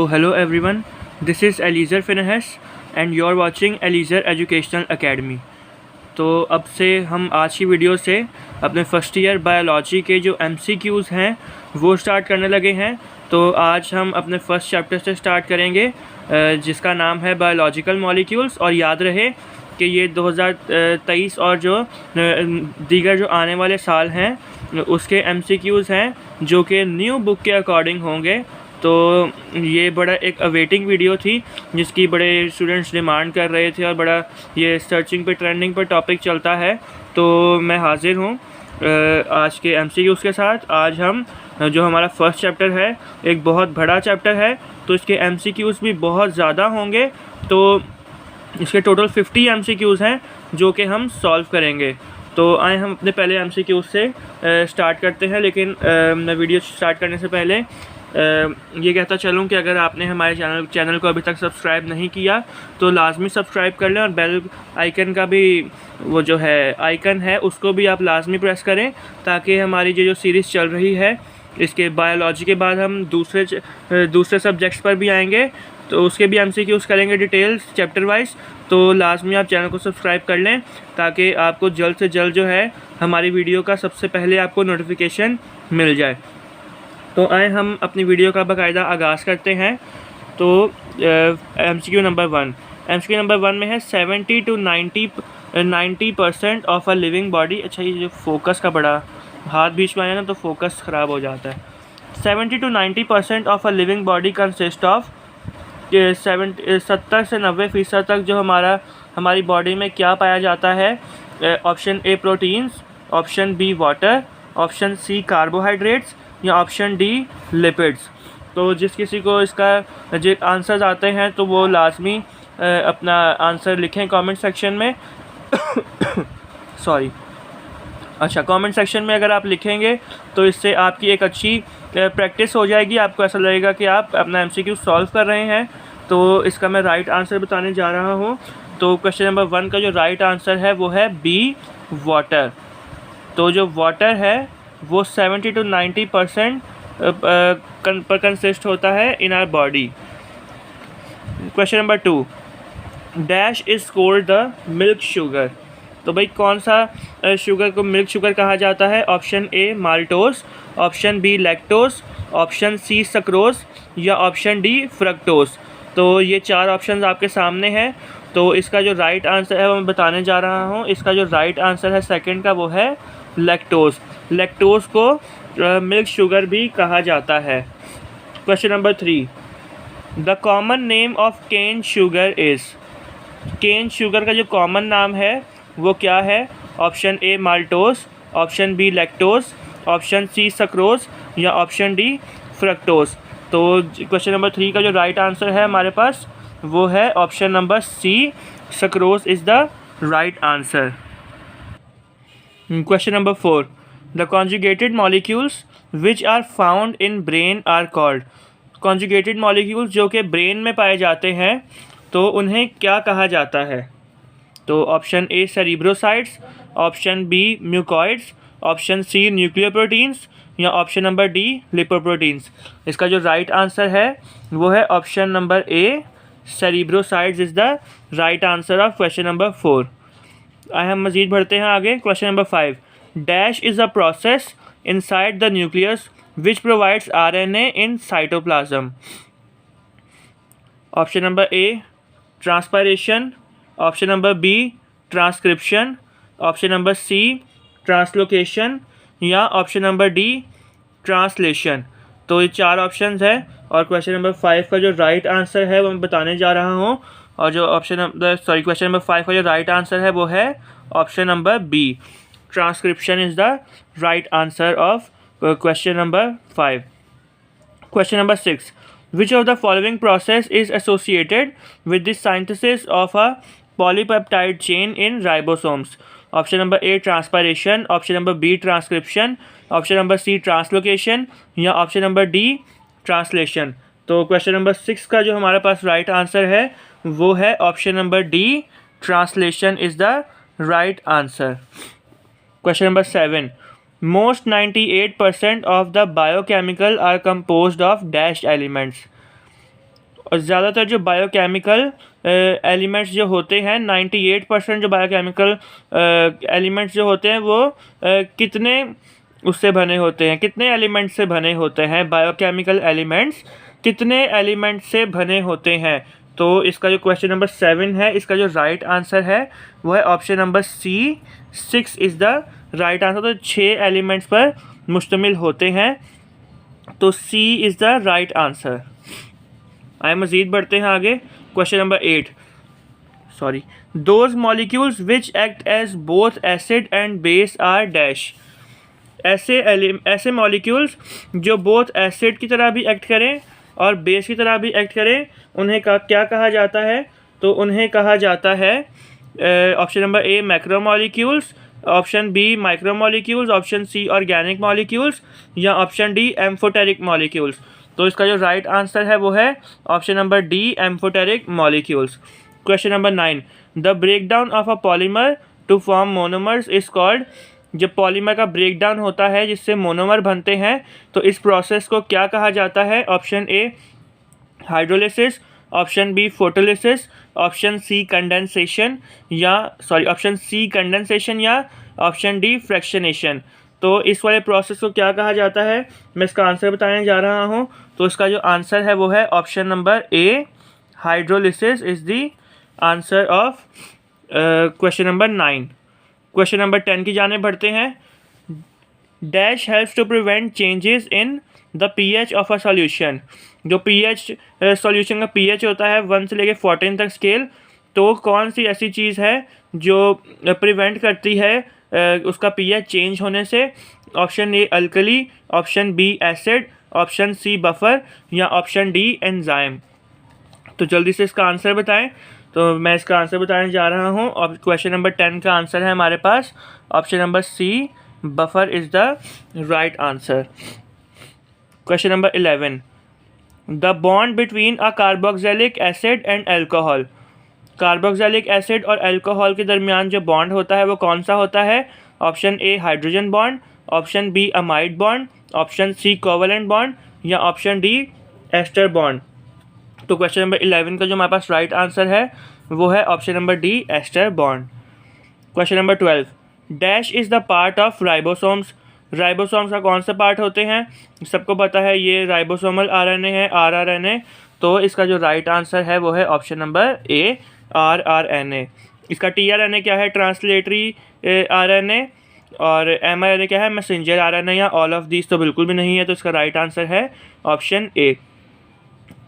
So hello everyone, this is Eliezer Finehas and you're watching Eliezer Educational Academy। तो अब से हम आज की वीडियो से अपने फर्स्ट ईयर बायोलॉजी के जो MCQs हैं वो स्टार्ट करने लगे हैं। तो आज हम अपने फर्स्ट चैप्टर से स्टार्ट करेंगे जिसका नाम है बायोलॉजिकल मॉलिक्यूल्स। और याद रहे कि ये 2023 और जो दीगर जो आने वाले साल हैं उसके MCQs हैं जो कि न्यू बुक के अकॉर्डिंग होंगे। तो ये बड़ा एक अवेटिंग वीडियो थी जिसकी बड़े स्टूडेंट्स डिमांड कर रहे थे और बड़ा ये सर्चिंग पे ट्रेंडिंग पर टॉपिक चलता है। तो मैं हाजिर हूँ आज के MCQs के साथ। आज हम जो हमारा फर्स्ट चैप्टर है एक बहुत बड़ा चैप्टर है तो इसके MCQs भी बहुत ज़्यादा होंगे। तो इसके टोटल 50 MCQs हैं जो कि हम सॉल्व करेंगे। तो आए हम अपने पहले MCQs से स्टार्ट करते हैं। लेकिन मैं वीडियो स्टार्ट करने से पहले ये कहता चलूँ कि अगर आपने हमारे चैनल को अभी तक सब्सक्राइब नहीं किया तो लाजमी सब्सक्राइब कर लें और बेल आइकन का भी वो जो है आइकन है उसको भी आप लाजमी प्रेस करें ताकि हमारी जो सीरीज़ चल रही है इसके बायोलॉजी के बाद हम दूसरे सब्जेक्ट्स पर भी आएंगे तो उसके भी MCQs करेंगे डिटेल्स चैप्टर वाइज। तो लाजमी आप चैनल को सब्सक्राइब कर लें ताकि आपको जल्द से जल्द जो है हमारी वीडियो का सबसे पहले आपको नोटिफिकेशन मिल जाए। तो आए हम अपनी वीडियो का बाकायदा आगाज़ करते हैं। तो MCQ नंबर 1 में है 70 to 90% of a living body. अच्छा, ये जो फोकस का बड़ा हाथ बीच में आया ना तो फोकस ख़राब हो जाता है। 70 to 90% of a living body consist of 70 से 90% तक जो हमारी बॉडी में क्या पाया जाता है। Option A proteins, option B water, option C carbohydrates या ऑप्शन डी लिपिड्स। तो जिस किसी को इसका जो आंसर्स आते हैं तो वो लाजमी अपना आंसर लिखें कमेंट सेक्शन में सॉरी अच्छा, कमेंट सेक्शन में अगर आप लिखेंगे तो इससे आपकी एक अच्छी प्रैक्टिस हो जाएगी। आपको ऐसा लगेगा कि आप अपना MCQ सॉल्व कर रहे हैं। तो इसका मैं राइट आंसर बताने जा रहा हूँ। तो क्वेश्चन नंबर 1 का जो राइट आंसर है वो है बी वाटर। तो जो वाटर है वो 70 to 90% पर कंसिस्ट होता है इन our body. Question number 2, dash is called the milk sugar. तो भाई कौन सा शुगर को मिल्क शुगर कहा जाता है। Option A maltose, option B lactose, option C sucrose या ऑप्शन डी फ्रक्टोस। तो ये 4 ऑप्शन आपके सामने हैं। तो इसका जो राइट आंसर है वो मैं बताने जा रहा हूँ। इसका जो राइट आंसर है सेकंड का वो है लैक्टोस। लैक्टोस को मिल्क शुगर भी कहा जाता है। Question number 3, the common name of cane sugar is. Cane sugar का जो कॉमन नाम है वो क्या है। Option A maltose, option B lactose, option C sucrose या ऑप्शन डी फ्रक्टोस। तो क्वेश्चन नंबर 3 का जो राइट आंसर है हमारे पास वो है option number C, sucrose is the right answer. Question number 4, the conjugated molecules which are found in brain are called। conjugated molecules जो कि ब्रेन में पाए जाते हैं तो उन्हें क्या कहा जाता है। तो option A cerebrosides, option B mucoids, option C nucleoproteins या ऑप्शन नंबर डी लिपोप्रोटीन्स। इसका जो राइट आंसर है वो है option number A, cerebrosides is the right answer of question number 4। हम मज़ीद बढ़ते हैं आगे। Question number 5, dash is a process inside the nucleus which provides RNA in cytoplasm. Option number A transpiration, option number B transcription, option number C translocation या option number D translation. तो ये 4 options है और question number 5 का जो right answer है वो मैं बताने जा रहा हूँ। और जो क्वेश्चन नंबर 5 का जो राइट आंसर है वो है option number B, transcription is the right answer of question number 5। Question number 6, which of the following process is associated with the synthesis of a polypeptide chain in ribosomes. Option number A transpiration, option number B transcription, option number C translocation या option number D translation. तो question number 6 का जो हमारे पास right answer है वो है option number D, translation is the right answer. Question number 7, most 98% of the biochemical are composed of dash elements। और ज़्यादातर जो बायोकेमिकल एलिमेंट्स जो होते हैं 98% जो बायोकेमिकल एलिमेंट्स जो होते हैं वो कितने उससे बने होते हैं, कितने एलिमेंट्स से बने होते हैं, बायोकेमिकल एलिमेंट्स कितने एलिमेंट्स से बने होते हैं। तो इसका जो क्वेश्चन नंबर 7 है, इसका जो राइट आंसर है वो है option number C, 6 is the right answer. तो 6 एलिमेंट्स पर मुश्तमिल होते हैं, तो C is the right answer. आइए मज़ीद बढ़ते हैं आगे। Question number 8, sorry, those molecules which act as both acid and base are dash. ऐसे मॉलिक्यूल्स जो बोथ एसिड की तरह भी एक्ट करें और बेस की तरह भी एक्ट करें, उन्हें क्या कहा जाता है? तो उन्हें कहा जाता है option number A macromolecules, option B micromolecules, option C organic molecules या ऑप्शन डी एम्फोटेरिक मॉलिक्यूल्स। तो इसका जो राइट आंसर है वो है option number D amphoteric molecules. Question number 9, the breakdown of a polymer to form monomers is called. जब polymer का breakdown होता है जिससे मोनोमर बनते हैं, तो इस प्रोसेस को क्या कहा जाता है? Option A hydrolysis, option B photolysis, option C condensation या ऑप्शन डी फ्रैक्शनेशन। तो इस वाले प्रोसेस को क्या कहा जाता है, मैं इसका आंसर बताने जा रहा हूँ। तो इसका जो आंसर है वो है option number A, hydrolysis is the answer of question number 9। Question number 10 की जाने बढ़ते हैं। Dash helps to prevent changes in the pH of a solution. जो पीएच सॉल्यूशन का पीएच होता है 1 से लेकर 14 तक स्केल, तो कौन सी ऐसी चीज़ है जो प्रिवेंट करती है उसका पीएच चेंज होने से? Option A alkali, option B acid, option C buffer या ऑप्शन डी एंजाइम। तो जल्दी से इसका आंसर बताएं। तो मैं इसका आंसर बताने जा रहा हूँ। और क्वेश्चन नंबर 10 का आंसर है हमारे पास option number C, buffer is the right answer. Question number 11, the bond between a carboxylic acid and alcohol. Carboxylic acid और एल्कोहल के दरमियान जो बॉन्ड होता है वो कौन सा होता है? Option A hydrogen bond, option B amide bond, option C covalent bond या ऑप्शन डी एस्टर बॉन्ड। तो क्वेश्चन नंबर 11 का जो हमारे पास राइट आंसर है वो है option number D ester bond. Question number 12, dash is the part of ribosomes. Ribosomes का कौन सा पार्ट होते हैं? सबको पता है ये राइबोसोमल आरएनए है, आरआरएनए। तो इसका जो राइट आंसर है वो है ऑप्शन नंबर ए, आरआरएनए। इसका टीआरएनए क्या है? Translatory RNA. और एमआरएनए क्या है? मैसेंजर आरएनए या ऑल ऑफ दीज तो बिल्कुल भी नहीं है। तो इसका राइट आंसर है option A.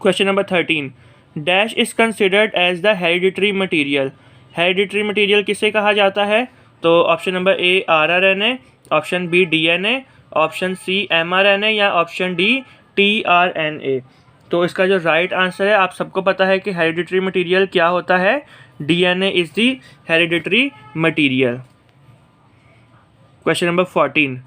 Question number 13, dash is considered as the hereditary material. Hereditary material किसे कहा जाता है? तो option number A rRNA, option B DNA, option C mRNA या ऑप्शन डी टीआरएनए। तो इसका जो राइट आंसर है, आप सबको पता है कि हेरिडिटरी मटीरियल क्या होता है? DNA is the hereditary material. Question number 14,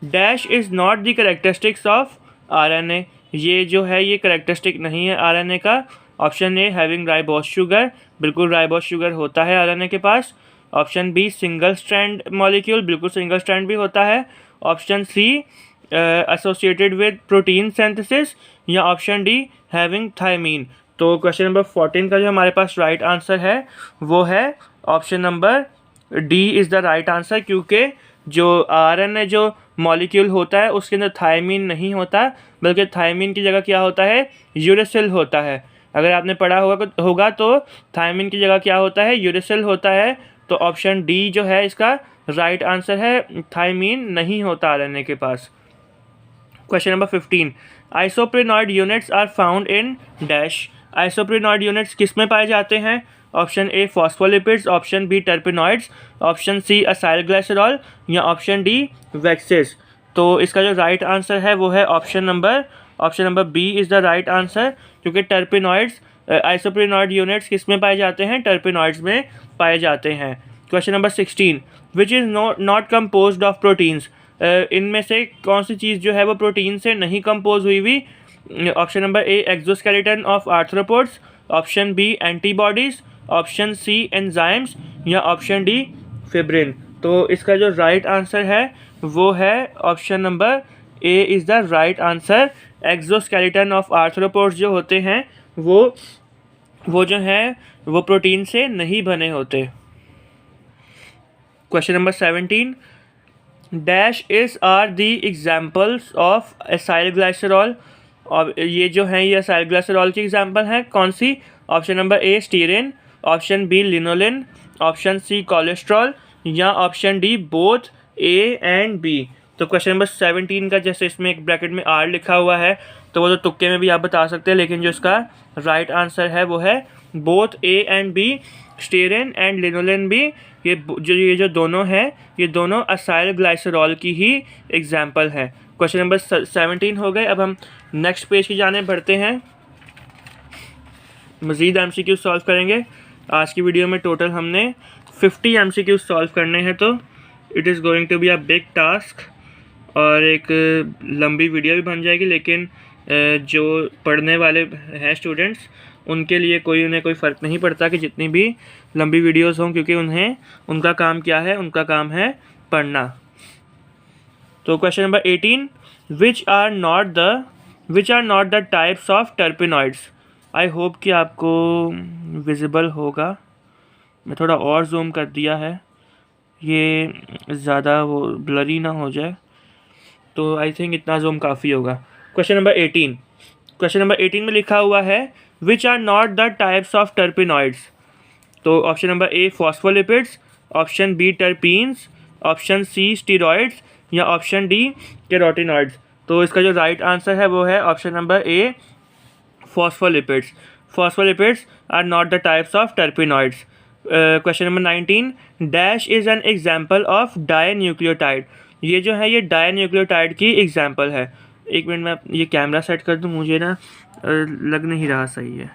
dash is not the characteristics of RNA. ये जो है ये कैरेक्टरिस्टिक नहीं है आरएनए का। Option A having ribose sugar, बिल्कुल राइबोस शुगर होता है आरएनए के पास। Option B single strand molecule, बिल्कुल सिंगल स्ट्रैंड भी होता है। Option C associated with protein synthesis या ऑप्शन डी हैविंग थायमीन। तो क्वेश्चन नंबर 14 का जो हमारे पास राइट आंसर है वो है option number D is the right answer, क्योंकि जो आरएनए जो मॉलिक्यूल होता है उसके अंदर थायमीन नहीं होता, बल्कि थायमीन की जगह क्या होता है? यूरेसिल होता है। अगर आपने पढ़ा होगा तो थायमीन की जगह क्या होता है? यूरेसिल होता है। तो ऑप्शन डी जो है इसका राइट आंसर है, थायमीन नहीं होता आरएनए के पास। Question number 15, isoprenoid units are found in dash. Isoprenoid units किस में पाए जाते हैं? Option A phospholipids, option B terpenoids, option C acyl glycerol या ऑप्शन डी वैक्सेस। तो इसका जो राइट आंसर है वो है option number B is the right answer, क्योंकि टर्पेनॉइड्स आइसोप्रेनॉइड यूनिट्स किस में पाए जाते हैं? टर्पेनॉइड्स में पाए जाते हैं। Question number 16, which is not composed of proteins. इनमें से कौन सी चीज़ जो है वो प्रोटीन से नहीं कंपोज हुई हुई? Option number A exoskeleton of arthropods, option B antibodies, option C enzymes या ऑप्शन डी फिब्रिन। तो इसका जो राइट आंसर है वो है option number A is the right answer. Exoskeleton of arthropods जो होते हैं वो जो हैं वो प्रोटीन से नहीं बने होते। Question number 17, dash is are the examples of acyl glycerol. और ये जो हैं ये एसाइल ग्लाइसरॉल की एग्जाम्पल हैं कौन सी? Option number A stearin, option B linolein, option C cholesterol या option D both A and B. तो क्वेश्चन नंबर 17 का जैसे इसमें एक ब्रैकेट में आर लिखा हुआ है तो वो तो तुक्के में भी आप बता सकते हैं, लेकिन जो इसका राइट आंसर है वो है both A and B. Stearin and linolein भी ये जो दोनों हैं ये दोनों असाइल ग्लाइसरॉल की ही एग्जाम्पल है। क्वेश्चन नंबर 17 हो गए। अब हम नेक्स्ट पेज की जाने बढ़ते हैं, मज़ीद MCQ सॉल्व करेंगे। आज की वीडियो में टोटल हमने 50 MCQ सॉल्व करने हैं, तो it is going to be a big task और एक लंबी वीडियो भी बन जाएगी, लेकिन जो पढ़ने वाले हैं स्टूडेंट्स उनके लिए उन्हें कोई फ़र्क नहीं पड़ता कि जितनी भी लंबी वीडियोस हों, क्योंकि उनका काम क्या है? उनका काम है पढ़ना। तो question number 18, which are not the types of terpenoids. I hope कि आपको विजिबल होगा। मैं थोड़ा और जूम कर दिया है, ये ज़्यादा वो ब्लरी ना हो जाए, तो आई थिंक इतना जूम काफ़ी होगा। क्वेश्चन नंबर 18 में लिखा हुआ है which are not the types of terpenoids. तो option number A phospholipids, option B terpenes, option C steroids या ऑप्शन डी कैरोटिनॉइड्स। तो इसका जो राइट आंसर है वो है option number A phospholipids. Phospholipids are not the types of terpenoids. Question number 19, dash is an example of dinucleotide. ये जो है ये डाईन्यूक्लियोटाइड की एग्जाम्पल है। एक मिनट में ये कैमरा सेट कर दूँ, मुझे ना लग नहीं रहा सही है।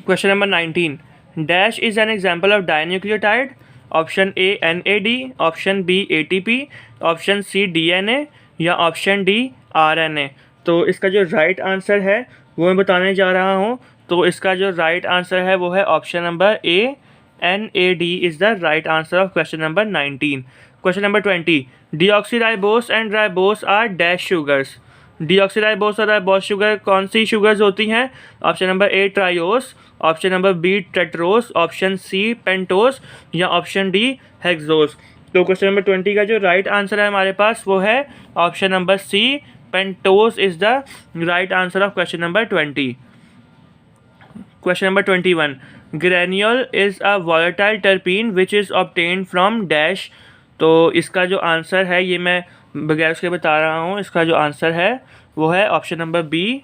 Question number 19, dash is an example of dinucleotide. Option A NAD, option B ATP, option C DNA या ऑप्शन डी RNA। तो इसका जो राइट आंसर है वो मैं बताने जा रहा हूँ। तो इसका जो राइट आंसर है वो है option number A NAD is the right answer of question number 19। Question number 20, deoxyribose and ribose are dash sugars. Deoxyribose और राइबोस शुगर कौन सी शुगर्स होती हैं? Option number A triose, option number B tetrose, option C pentose या option D hexose. तो question number 20 का जो right answer है हमारे पास वो है option number C pentose is the right answer of question number 20। Question number 21, granule is a volatile terpene which is obtained from dash. तो इसका जो आंसर है ये मैं बगैर उसके बता रहा हूँ। इसका जो आंसर है वो है option number B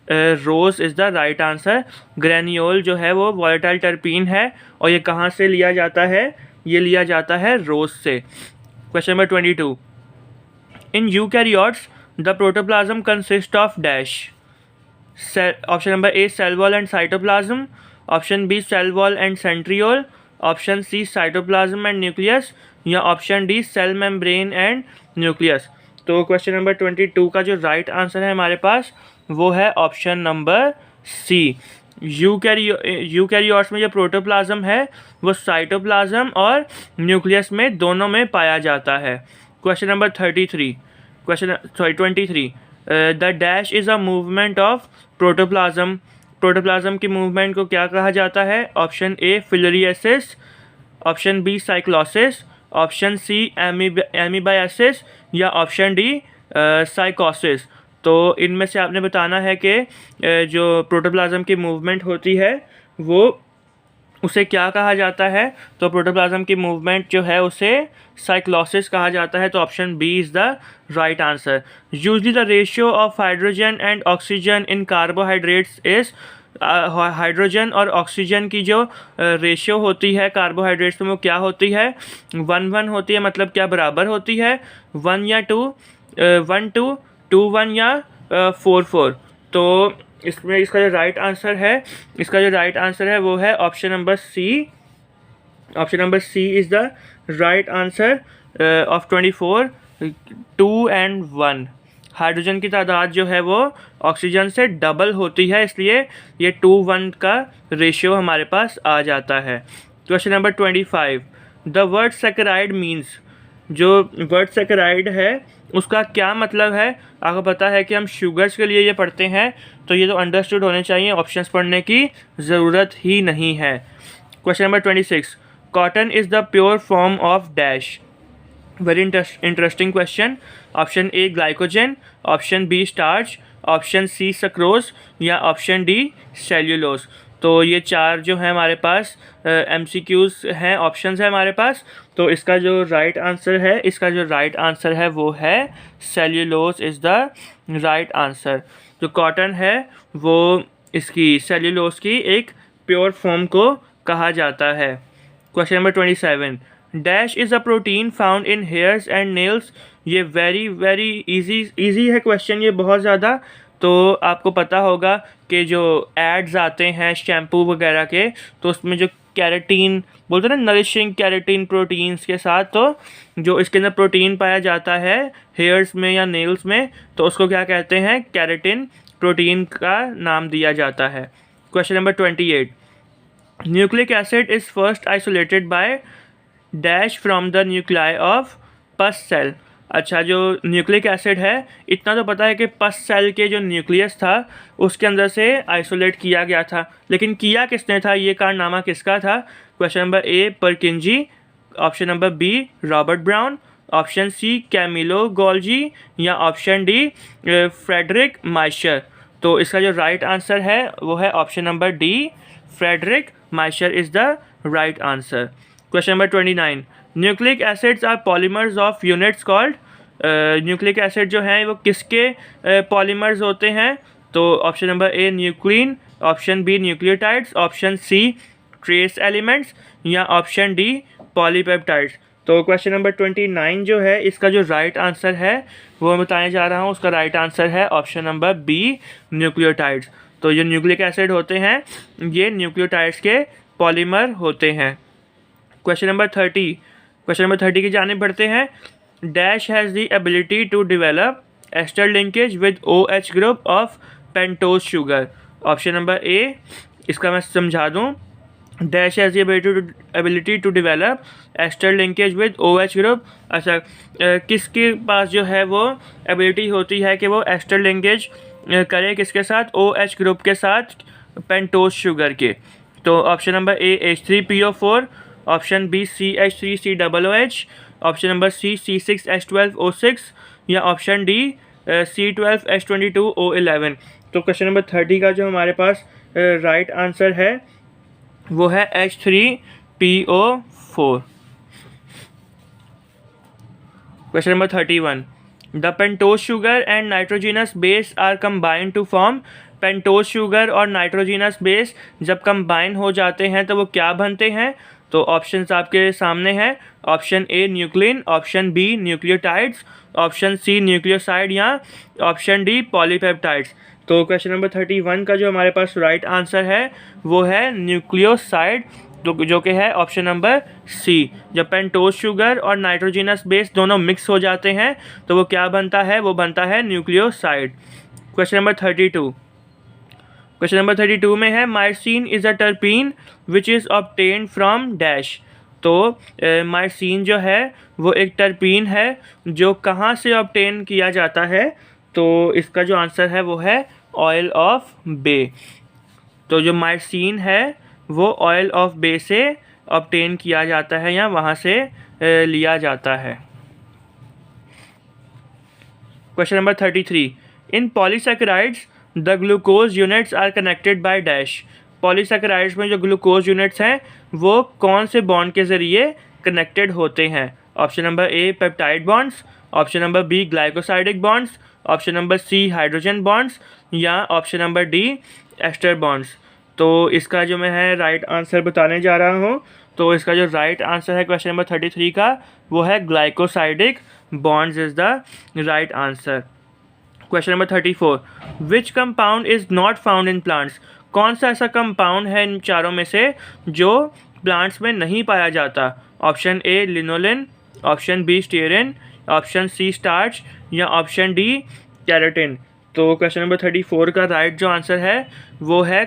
rose is the right answer. Granule जो है वो वॉलेटाइल टर्पीन है और ये कहाँ से लिया जाता है? ये लिया जाता है रोज़ से। Question number 22, in eukaryotes the protoplasm consist of dash. Option number A cell wall and cytoplasm, option B cell wall and centriole, option C cytoplasm and nucleus या option D cell membrane and nucleus. तो question number 22 का जो right answer है हमारे पास वो है option number सी। Eukaryotes में जो प्रोटोप्लाज्म है वो साइटोप्लाज्म और न्यूक्लियस में दोनों में पाया जाता है। Question number 23, 23, the dash is a movement of protoplasm. Protoplasm की मूवमेंट को क्या कहा जाता है? Option A filariasis, option B cyclosis, option C amoebiasis या ऑप्शन डी साइकोसिस। तो इनमें से आपने बताना है कि जो प्रोटोप्लाज्म की मूवमेंट होती है वो उसे क्या कहा जाता है? तो प्रोटोप्लाज्म की मूवमेंट जो है उसे साइक्लोसिस कहा जाता है। तो option B is the right answer. Usually the ratio of hydrogen and oxygen in carbohydrates is, hydrogen और ऑक्सीजन की जो रेशियो होती है कार्बोहाइड्रेट्स में वो क्या होती है? 1:1 होती है। मतलब क्या बराबर होती है? 1 या 2, 1:2, 2:1 या 4:4। तो इसमें इसका जो राइट आंसर है वो है option number C. Option number C is the right answer of 24, 2 and 1। Hydrogen की तादाद जो है वो ऑक्सीजन से डबल होती है, इसलिए ये 2:1 का रेशियो हमारे पास आ जाता है। Question number 25, the word saccharide means. जो वर्ड सैकराइड है उसका क्या मतलब है? आपको पता है कि हम शुगर्स के लिए ये पढ़ते हैं तो ये तो अंडरस्टूड होने चाहिए, ऑप्शंस पढ़ने की ज़रूरत ही नहीं है। Question number 26, cotton is the pure form of dash. Very interesting question. Option A glycogen, option B starch, option C sucrose या ऑप्शन डी सेल्यूलोज। तो ये चार जो है हमारे पास MCQs हैं, ऑप्शंस हैं हमारे पास। तो इसका जो राइट आंसर है वो है cellulose is the right answer. जो कॉटन है वो इसकी सेल्यूलोज की एक प्योर फॉर्म को कहा जाता है। Question number 27, dash is a protein found in hairs and nails. ये वेरी इजी है क्वेश्चन, ये बहुत ज़्यादा। तो आपको पता होगा कि जो एड्स आते हैं शैम्पू वगैरह के, तो उसमें जो कैरेटीन बोलते हैं ना, नरिशिंग कैरेटीन प्रोटीन्स के साथ, तो जो इसके अंदर प्रोटीन पाया जाता है हेयर्स में या नेल्स में, तो उसको क्या कहते हैं, कैरेटिन प्रोटीन का नाम दिया जाता है। Question number 28, nucleic acid is first isolated by dash from the nuclei of pus cell. अच्छा, जो न्यूक्लिक एसिड है, इतना तो पता है कि पस सेल के जो न्यूक्लियस था उसके अंदर से आइसोलेट किया गया था, लेकिन किया किसने था, ये कारनामा किसका था? Question number A Purkinje, option number B Robert Brown, option C Camillo Golgi या ऑप्शन डी फ्रेडरिक माइशर। तो इसका जो राइट आंसर है वो है option number D, Friedrich Miescher is the right answer. Question number 29, nucleic acids are polymers of units called. Nucleic acid जो हैं वो किसके पॉलीमर्स होते हैं? तो option number A nuclein, option B nucleotides, option C trace elements या option D polypeptides. तो question number 29 जो है इसका जो राइट आंसर है वो मैं बताने जा रहा हूँ, उसका राइट आंसर है ऑप्शन नंबर बी न्यूक्लियोटाइड्स। तो जो न्यूक्लिक एसिड होते हैं ये न्यूक्लियोटाइड्स के पॉलीमर होते हैं। क्वेश्चन नंबर 30 की जाने बढ़ते हैं। Dash has the ability to develop ester linkage with OH group of pentose sugar. Option number A, इसका मैं समझा दूं, dash has the ability to develop ester linkage with OH group. अच्छा, किसके पास जो है वो एबिलिटी होती है कि वो एस्टर लिंकेज करे किसके साथ? OH ग्रुप के साथ, पेंटोज शुगर के। तो option number A H3PO4, option B CH3COOH, option number C C6H12O6 या ऑप्शन डी C12H22O11। तो क्वेश्चन नंबर 30 का जो हमारे पास राइट आंसर है वो है H3PO4। Question number 31, the pentose sugar and nitrogenous base are combined to form. Pentose sugar और nitrogenous base जब कंबाइन हो जाते हैं तो वो क्या बनते हैं? तो ऑप्शंस आपके सामने हैं। Option A nuclein, option B nucleotides, option C nucleoside या ऑप्शन डी पॉलीपेप्टाइड्स। तो क्वेश्चन नंबर 31 का जो हमारे पास राइट आंसर है वो है न्यूक्लियोसाइड, तो जो कि है ऑप्शन नंबर सी। जब पेंटोज शुगर और नाइट्रोजिनस बेस दोनों मिक्स हो जाते हैं तो वो क्या बनता है? वो बनता है न्यूक्लियोसाइड। क्वेश्चन नंबर 32 में है mycin is a terpene which is obtained from dash. तो माइसिन जो है वो एक टर्पीन है जो कहाँ से ऑब्टेन किया जाता है? तो इसका जो आंसर है वो है ऑयल ऑफ बे। तो जो माइसिन है वो ऑयल ऑफ बे से ऑब्टेन किया जाता है या वहाँ से लिया जाता है। Question number 33, in polysaccharides the glucose units are connected by dash. Polysaccharides में जो ग्लूकोज यूनिट्स हैं वो कौन से बॉन्ड के ज़रिए कनेक्टेड होते हैं? Option number A peptide bonds, option number B glycosidic bonds, option number C hydrogen bonds या option number D ester bonds. तो इसका जो मैं है राइट आंसर बताने जा रहा हूँ। तो इसका जो राइट आंसर है क्वेश्चन नंबर 33 का वो है glycosidic bonds is the right answer. Question number 34, which compound is not found in plants. कौन सा ऐसा कंपाउंड है इन चारों में से जो प्लांट्स में नहीं पाया जाता? Option A linolein, option B stearin, option C starch या ऑप्शन डी कैरेटिन। तो क्वेश्चन नंबर 34 का राइट जो आंसर है वो है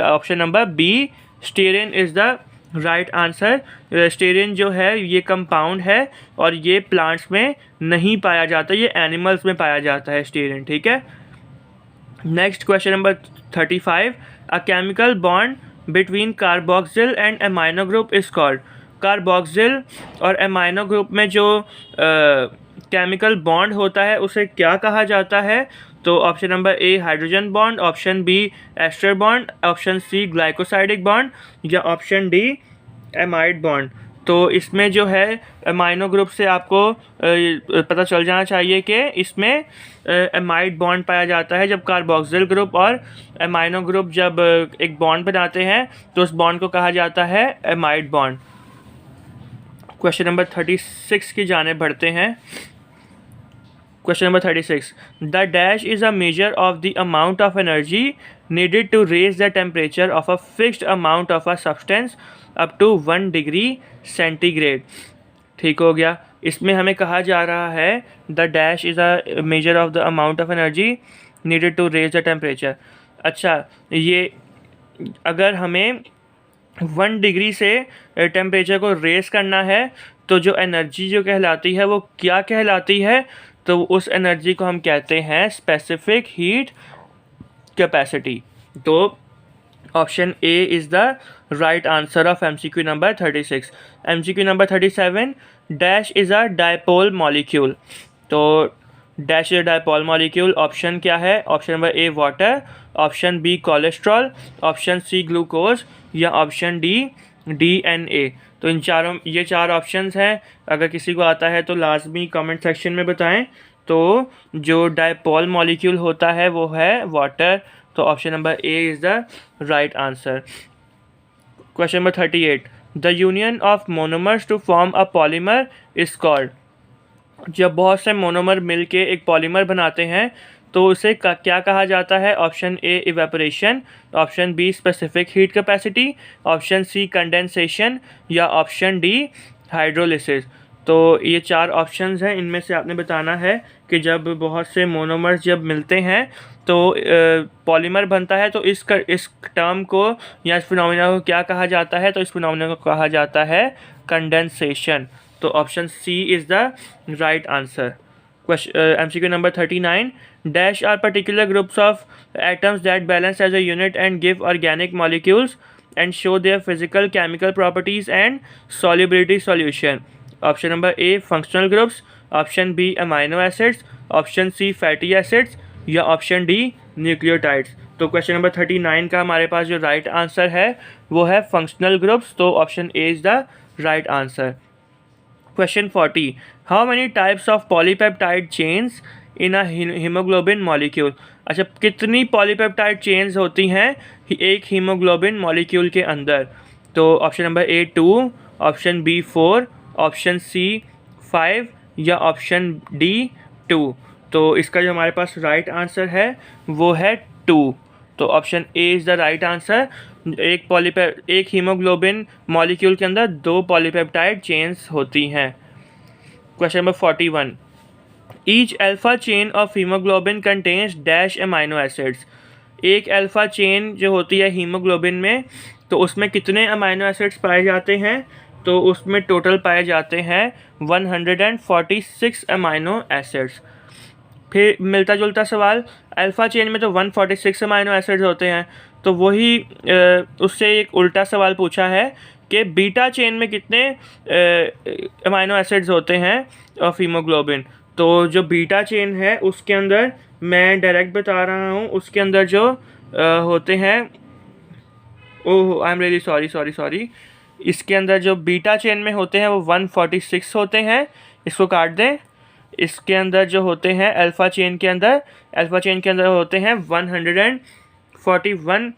option number B stearin is the right answer. Stearin जो है ये कंपाउंड है और ये प्लांट्स में नहीं पाया जाता, ये एनिमल्स में पाया जाता है स्टीयरिन, ठीक है। Next question number 35, a chemical bond between carboxyl and amino group is called. Carboxyl और एमाइनो ग्रुप में जो केमिकल बॉन्ड होता है उसे क्या कहा जाता है? तो option number A hydrogen bond, option B ester bond, option C glycosidic bond या ऑप्शन डी एमाइड बॉन्ड। तो इसमें जो है एमाइनो ग्रुप से आपको पता चल जाना चाहिए कि इसमें एमाइड बॉन्ड पाया जाता है। जब कार्बोक्सिल ग्रुप और एमाइनो ग्रुप जब एक बॉन्ड बनाते हैं तो उस बॉन्ड को कहा जाता है एमाइड बॉन्ड। क्वेश्चन नंबर 36 की जाने बढ़ते हैं। Question number 36, the dash is a measure of the amount of energy needed to raise the temperature of a fixed amount of a substance up to 1 degree centigrade। ठीक हो गया। इसमें हमें कहा जा रहा है the dash is a measure of the amount of energy needed to raise the temperature. अच्छा, ये अगर हमें 1 डिग्री से टेम्परेचर को रेज करना है तो जो एनर्जी जो कहलाती है वो क्या कहलाती है? तो उस एनर्जी को हम कहते हैं स्पेसिफिक हीट कैपेसिटी। तो option A is the right answer of MCQ number 36। MCQ number 37, dash is a dipole molecule. तो dash is a dipole molecule, option क्या है? Option number A water, option B cholesterol, option C glucose या option D DNA। तो ये चार options हैं। अगर किसी को आता है तो लाजमी कमेंट सेक्शन में बताएं। तो जो डायपोल मॉलिक्यूल होता है वो है वाटर। तो option number A is the right answer. Question number 38, the union of monomers to form a polymer is called. जब बहुत से मोनोमर मिलके एक पॉलीमर बनाते हैं तो उसे क्या कहा जाता है? Option A evaporation, option B specific heat capacity, option C condensation या ऑप्शन डी हाइड्रोलिसिस। तो ये चार ऑप्शंस हैं, इनमें से आपने बताना है कि जब बहुत से मोनोमर्स जब मिलते हैं तो पॉलीमर बनता है तो इस टर्म को या इस फिनोमिना को क्या कहा जाता है? तो इस फिनोमिना को कहा जाता है कंडेंसेशन। तो option C is the right answer. MCQ number 39, dash are particular groups of atoms that balance as a unit and give organic molecules and show their physical chemical properties and solubility solution। Option number A functional groups, option B amino acids, option C fatty acids या option D nucleotides. तो question number 39 का हमारे पास जो right answer है वो है functional groups. तो option A is the right answer. Question 40, how many types of polypeptide chains in a hemoglobin molecule। अच्छा, कितनी पॉलीपेप्टाइड चेन्स होती हैं एक हीमोग्लोबिन मॉलिक्यूल के अंदर? तो option number A 2, option B 4, option C 5 या ऑप्शन डी 2। तो इसका जो हमारे पास राइट आंसर है वो है 2। तो option A is the right answer. एक हीमोग्लोबिन मॉलिक्यूल के अंदर 2 पॉलीपेप्टाइड चेन्स होती हैं। Question number 41, each alpha chain of haemoglobin contains dash amino acids. एक अल्फा चेन जो होती है हीमोग्लोबिन में तो उसमें कितने अमाइनो एसिड्स पाए जाते हैं? तो उसमें टोटल पाए जाते हैं 146 अमाइनो एसिड्स। फिर मिलता जुलता सवाल, अल्फ़ा चेन में तो 146 अमाइनो एसिड्स होते हैं, तो वही उससे एक उल्टा सवाल पूछा है कि बीटा चेन में कितने अमाइनो एसिड्स होते हैं ऑफ हीमोग्लोबिन। तो जो बीटा चेन है उसके अंदर मैं डायरेक्ट बता रहा हूँ, उसके अंदर जो होते हैं, ओह आई एम रियली सॉरी, इसके अंदर जो बीटा चेन में होते हैं वो 146 होते हैं। इसको काट दें। इसके अंदर जो होते हैं अल्फ़ा चेन के अंदर होते हैं 141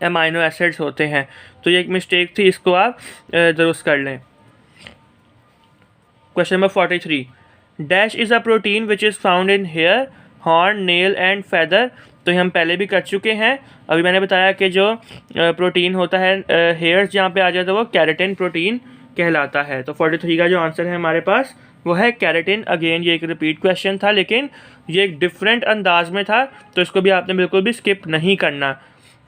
अमाइनो एसिड्स होते हैं। तो ये एक मिस्टेक थी, इसको आप दुरुस्त कर लें। Question number 43, dash is a protein which is found in hair, horn, nail and feather. तो ये हम पहले भी कर चुके हैं। अभी मैंने बताया कि जो प्रोटीन होता है हेयर्स जहाँ पे आ जाता है वो केराटिन प्रोटीन कहलाता है। तो 43 का जो आंसर है हमारे पास वो है केराटिन। अगेन ये एक रिपीट क्वेश्चन था लेकिन ये एक डिफरेंट अंदाज में था, तो इसको भी आपने बिल्कुल भी स्किप नहीं करना,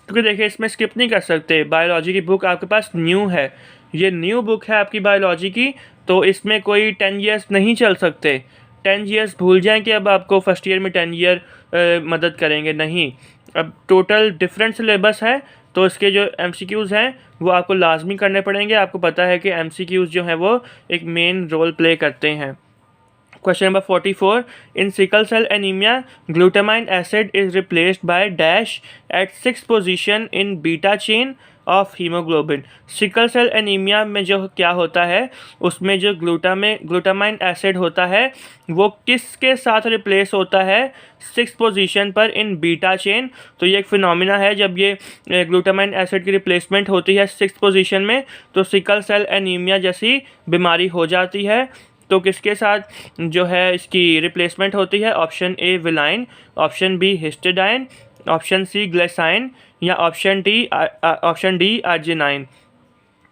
क्योंकि देखिए इसमें स्किप नहीं कर सकते। बायोलॉजी की बुक आपके पास न्यू है, ये न्यू बुक है आपकी बायोलॉजी की, तो इसमें कोई 10 ईयर्स नहीं चल सकते। 10 ईयर्स भूल जाएं कि अब आपको फर्स्ट ईयर में 10 ईयर मदद करेंगे, नहीं। अब टोटल डिफरेंट सिलेबस है, तो इसके जो MCQs हैं वो आपको लाजमी करने पड़ेंगे। आपको पता है कि MCQs जो हैं वो एक मेन रोल प्ले करते हैं। Question number 44. In sickle cell anemia, glutamine acid is replaced by dash at sixth position in beta chain of hemoglobin. Sickle cell anaemia में जो क्या होता है, उसमें जो ग्लूटामाइन एसिड होता है वो किसके साथ रिप्लेस होता है, सिक्स पोजीशन पर इन बीटा चेन। तो ये एक फिनोमिना है, जब ये ग्लूटामाइन एसिड की रिप्लेसमेंट होती है सिक्स पोजीशन में तो सिकल सेल एनीमिया जैसी बीमारी हो जाती है। तो किसके साथ जो है इसकी रिप्लेसमेंट होती है, option A valine, option B histidine, option C glycine या ऑप्शन डी आर्जिनाइन।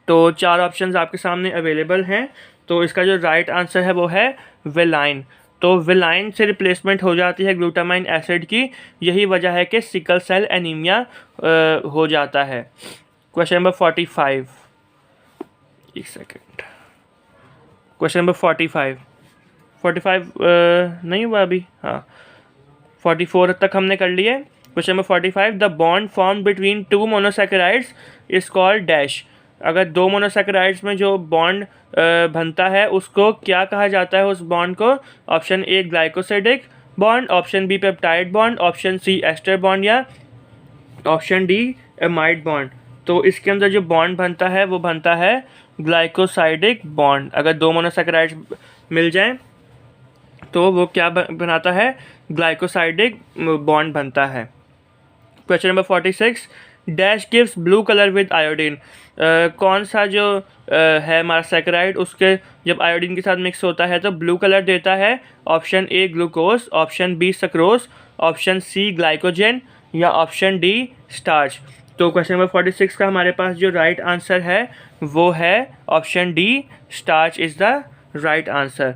तो 4 ऑप्शंस आपके सामने अवेलेबल हैं। तो इसका जो राइट आंसर है वो है विलाइन। तो विलाइन से रिप्लेसमेंट हो जाती है ग्लूटामाइन एसिड की, यही वजह है कि सिकल सेल एनीमिया हो जाता है। क्वेश्चन नंबर 45, एक सेकेंड, क्वेश्चन नंबर 45 नहीं हुआ अभी, हाँ 44 तक हमने कर लिए। Question number 45, the bond form between 2 monosaccharides is called dash. अगर 2 मोनोसैकेराइड्स में जो बॉन्ड बनता है उसको क्या कहा जाता है, उस बॉन्ड को? Option A glycosidic bond, option B peptide bond, option C ester bond या ऑप्शन डी एमाइड बॉन्ड। तो इसके अंदर जो बॉन्ड बनता है वो बनता है ग्लाइकोसाइडिक बॉन्ड। अगर 2 मोनोसैकेराइड्स मिल जाएं तो वो क्या बनाता है, ग्लाइकोसाइडिक बॉन्ड बनता है। Question number 46, dash gives blue colour with iodine. कौन सा जो है हमारा सैकेराइड, उसके जब आयोडीन के साथ मिक्स होता है तो ब्लू कलर देता है? Option A glucose, option B sucrose, option C glycogen या ऑप्शन डी स्टार्च। तो क्वेश्चन नंबर 46 का हमारे पास जो राइट आंसर है वो है option D, starch is the right answer.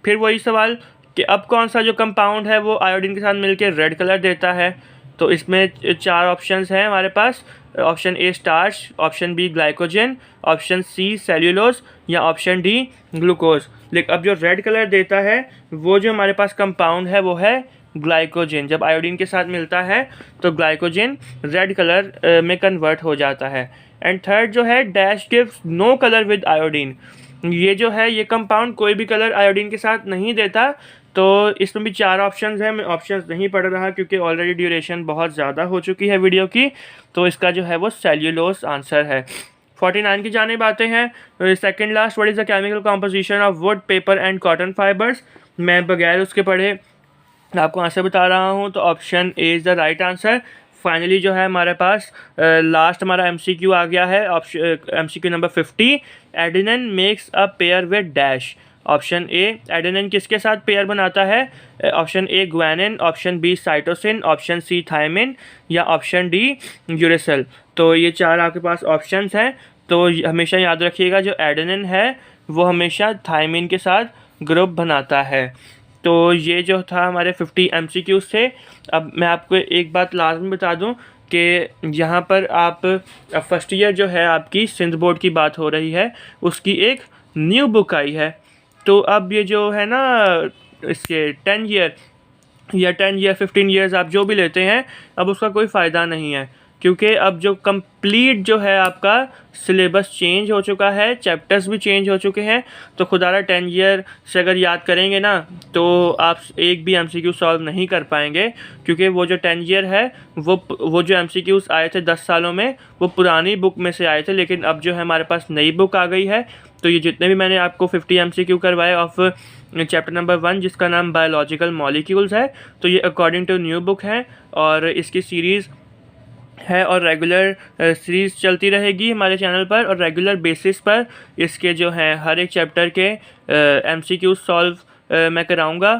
फिर वही सवाल कि अब कौन सा जो कंपाउंड है वो आयोडीन के साथ मिलकर रेड कलर देता है। तो इसमें 4 ऑप्शंस हैं हमारे पास, option A starch, option B glycogen, option C cellulose या ऑप्शन डी ग्लूकोज। लेकिन अब जो रेड कलर देता है वो जो हमारे पास कंपाउंड है वो है ग्लाइकोजन। जब आयोडीन के साथ मिलता है तो ग्लाइकोजन रेड कलर में कन्वर्ट हो जाता है। एंड थर्ड जो है dash gives no colour with iodine. ये जो है ये कंपाउंड कोई भी कलर आयोडीन के साथ नहीं देता। तो इसमें भी 4 ऑप्शंस हैं, मैं ऑप्शंस नहीं पढ़ रहा क्योंकि ऑलरेडी ड्यूरेशन बहुत ज़्यादा हो चुकी है वीडियो की। तो इसका जो है वो सेल्यूलोज आंसर है। 49 की जानिब आते हैं। Second last, what is the chemical composition of would, paper and cotton fibres. मैं बगैर उसके पढ़े आपको आंसर बता रहा हूँ। तो option A is the right answer. Finally जो है हमारे पास लास्ट हमारा MCQ आ गया है, MCQ number 50, adenine makes a pair with dash. Option A adenine किसके साथ पेयर बनाता है? Option A guanine, option B cytosine, option C thymine या ऑप्शन डी यूरेसिल। तो ये 4 आपके पास ऑप्शंस हैं। तो हमेशा याद रखिएगा जो एडेनिन है वो हमेशा थायमिन के साथ ग्रुप बनाता है। तो ये जो था हमारे 50 MCQs थे। अब मैं आपको एक बात लाजमी बता दूं कि यहाँ पर आप फर्स्ट ईयर जो है आपकी सिंध बोर्ड की बात हो रही है, उसकी एक न्यू बुक आई है। तो अब ये जो है ना इसके 10 ईयर या 15 ईयर्स आप जो भी लेते हैं, अब उसका कोई फ़ायदा नहीं है क्योंकि अब जो कंप्लीट जो है आपका सिलेबस चेंज हो चुका है, चैप्टर्स भी चेंज हो चुके हैं। तो खुदारा 10 ईयर से अगर याद करेंगे ना तो आप एक भी MCQ सॉल्व नहीं कर पाएंगे क्योंकि वो जो 10 ईयर है वो जो MCQs आए थे 10 सालों में वो पुरानी बुक में से आए थे। लेकिन अब जो है हमारे पास नई बुक आ गई है। तो ये जितने भी मैंने आपको 50 MCQ करवाए ऑफ चैप्टर नंबर 1 जिसका नाम बायोलॉजिकल मॉलिक्यूल्स है, तो ये अकॉर्डिंग टू न्यू बुक है और इसकी सीरीज़ है और रेगुलर सीरीज़ चलती रहेगी हमारे चैनल पर और रेगुलर बेसिस पर इसके जो हैं हर एक चैप्टर के MCQ सॉल्व मैं कराऊंगा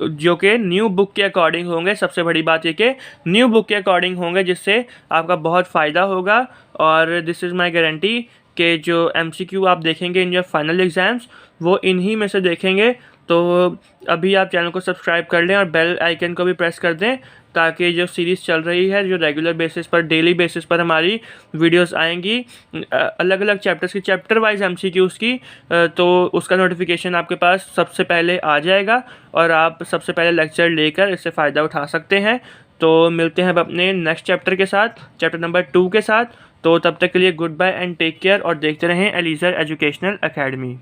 जो कि न्यू बुक के अकॉर्डिंग होंगे। सबसे बड़ी बात ये कि न्यू बुक के अकॉर्डिंग होंगे जिससे आपका बहुत फ़ायदा होगा। और दिस इज़ माय गारंटी कि जो MCQ आप देखेंगे इन योर फाइनल एग्ज़ाम्स वो इन्हीं में से देखेंगे। तो अभी आप चैनल को सब्सक्राइब कर लें और बेल आइकन को भी प्रेस कर दें ताकि जो सीरीज़ चल रही है, जो रेगुलर बेसिस पर, डेली बेसिस पर हमारी वीडियोस आएंगी अलग अलग चैप्टर्स की, चैप्टर वाइज MCQs की, तो उसका नोटिफिकेशन आपके पास सबसे पहले आ जाएगा और आप सबसे पहले लेक्चर लेकर इससे फ़ायदा उठा सकते हैं। तो मिलते हैं अब अपने नेक्स्ट चैप्टर के साथ, चैप्टर नंबर 2 के साथ। तो तब तक के लिए goodbye and take care, और देखते रहें एलिज़र एजुकेशनल अकेडमी।